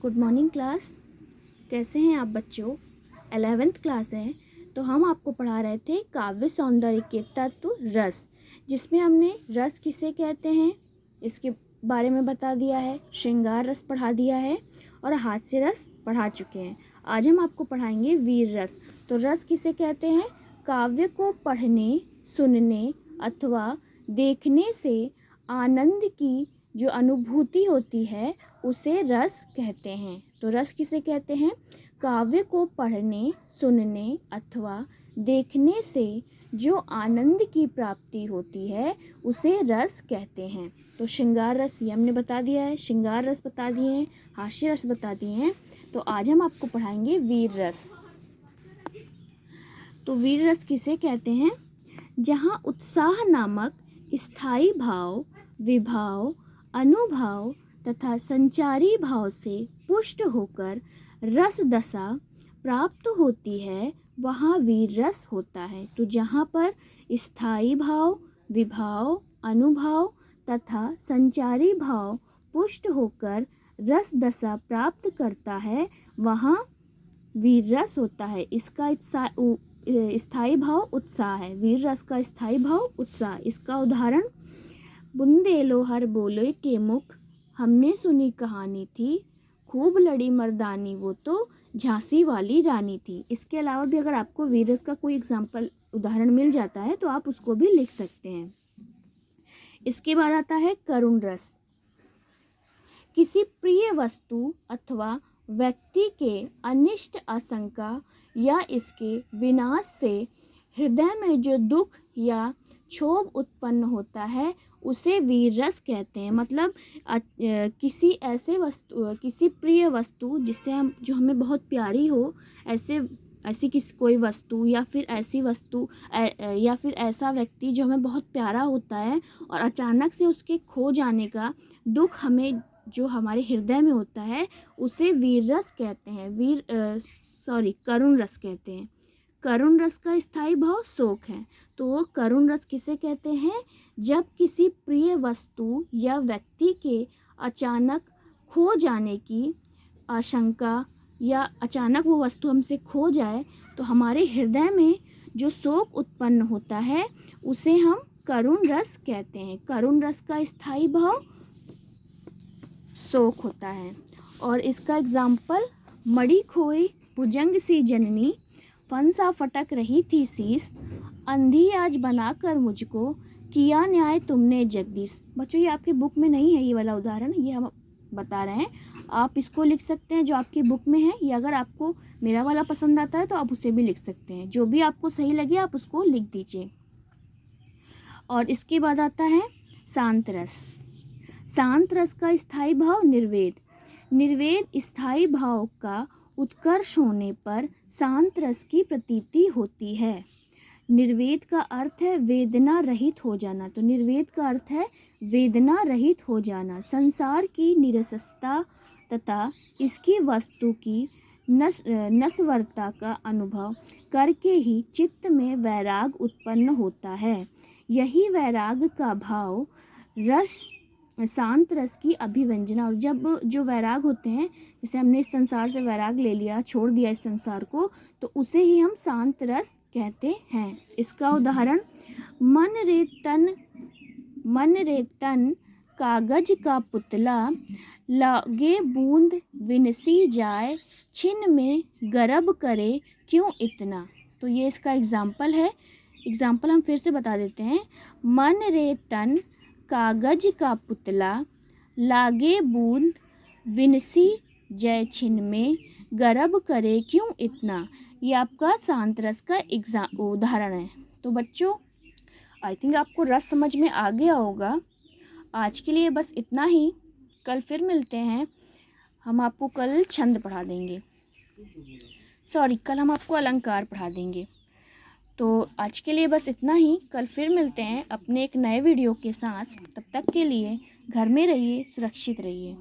Good morning class. कैसे हैं आप बच्चों? 11th क्लास है तो हम आपको पढ़ा रहे थे काव्य सौंदर्य के तत्व रस, जिसमें हमने रस किसे कहते हैं इसके बारे में बता दिया है, श्रृंगार रस पढ़ा दिया है और हास्य रस पढ़ा चुके हैं। आज हम आपको पढ़ाएंगे वीर रस। तो रस किसे कहते हैं? काव्य को पढ़ने, सुनने अथवा देखने से आनंद की जो अनुभूति होती है उसे रस कहते हैं। तो रस किसे कहते हैं? काव्य को पढ़ने, सुनने अथवा देखने से जो आनंद की प्राप्ति होती है उसे रस कहते हैं। तो श्रृंगार रस ये हमने बता दिया है, श्रृंगार रस बता दिए हैं, हास्य रस बता दिए हैं। तो आज हम आपको पढ़ाएंगे वीर रस। तो वीर रस किसे कहते हैं? जहाँ उत्साह नामक स्थायी भाव, विभाव, अनुभाव तथा संचारी भाव से पुष्ट होकर रस दशा प्राप्त होती है वहाँ वीर रस होता है। तो जहाँ पर स्थायी भाव, विभाव, अनुभाव तथा संचारी भाव पुष्ट होकर रस दशा प्राप्त करता है वहाँ वीर रस होता है। इसका स्थायी भाव उत्साह है। वीर रस का स्थायी भाव उत्साह। इसका उदाहरण, बुंदेलो हर बोले के मुख, हमने सुनी कहानी थी, खूब लड़ी मर्दानी वो तो झांसी वाली रानी थी। इसके अलावा भी अगर आपको वीर रस का कोई एग्जाम्पल उदाहरण मिल जाता है तो आप उसको भी लिख सकते हैं। इसके बाद आता है करुण रस। किसी प्रिय वस्तु अथवा व्यक्ति के अनिष्ट आशंका या इसके विनाश से हृदय में जो दुख या क्षोभ उत्पन्न होता है उसे वीर रस कहते हैं। मतलब किसी ऐसे वस्तु, किसी प्रिय वस्तु जिससे हम, जो हमें बहुत प्यारी हो, ऐसी किसी कोई वस्तु या फिर ऐसी वस्तु या फिर ऐसा व्यक्ति जो हमें बहुत प्यारा होता है और अचानक से उसके खो जाने का दुख हमें, जो हमारे हृदय में होता है, उसे वीर रस कहते हैं। करुण रस कहते हैं। करुण रस का स्थायी भाव शोक है। तो करुण रस किसे कहते हैं? जब किसी प्रिय वस्तु या व्यक्ति के अचानक खो जाने की आशंका या अचानक वो वस्तु हमसे खो जाए तो हमारे हृदय में जो शोक उत्पन्न होता है उसे हम करुण रस कहते हैं। करुण रस का स्थायी भाव शोक होता है। और इसका एग्जाम्पल, मड़ी खोई भुजंग सी जननी, फंसा फटक रही थी शीस, अंधी आज बनाकर मुझको, किया न्याय तुमने जगदीश। बच्चों ये आपकी बुक में नहीं है ये वाला उदाहरण, ये हम बता रहे हैं। आप इसको लिख सकते हैं जो आपकी बुक में है, या अगर आपको मेरा वाला पसंद आता है तो आप उसे भी लिख सकते हैं। जो भी आपको सही लगे आप उसको लिख दीजिए। और इसके बाद आता है शांत रस। शांत रस का स्थायी भाव निर्वेद। निर्वेद स्थायी भाव का उत्कर्ष होने पर शांत रस की प्रतीति होती है। निर्वेद का अर्थ है वेदना रहित हो जाना। तो निर्वेद का अर्थ है वेदना रहित हो जाना। संसार की निरसता तथा इसकी वस्तु की नश्वरता का अनुभव करके ही चित्त में वैराग उत्पन्न होता है। यही वैराग का भाव रस, शांत रस की अभिव्यंजना। जब जो वैराग होते हैं, जैसे हमने इस संसार से वैराग ले लिया, छोड़ दिया इस संसार को, तो उसे ही हम शांत रस कहते हैं। इसका उदाहरण, मन रे तन कागज का पुतला, लागे बूंद विनसी जाए, छिन में गर्भ करे क्यों इतना। तो ये इसका एग्जाम्पल है। एग्जाम्पल हम फिर से बता देते हैं। मन रे तन कागज का पुतला, लागे बूंद विनसी जय, छिन में गर्भ करे क्यों इतना। ये आपका शांत रस का उदाहरण है। तो बच्चों आई थिंक आपको रस समझ में आ गया होगा। आज के लिए बस इतना ही। कल फिर मिलते हैं। हम आपको कल छंद पढ़ा देंगे, कल हम आपको अलंकार पढ़ा देंगे। तो आज के लिए बस इतना ही। कल फिर मिलते हैं अपने एक नए वीडियो के साथ। तब तक के लिए घर में रहिए, सुरक्षित रहिए।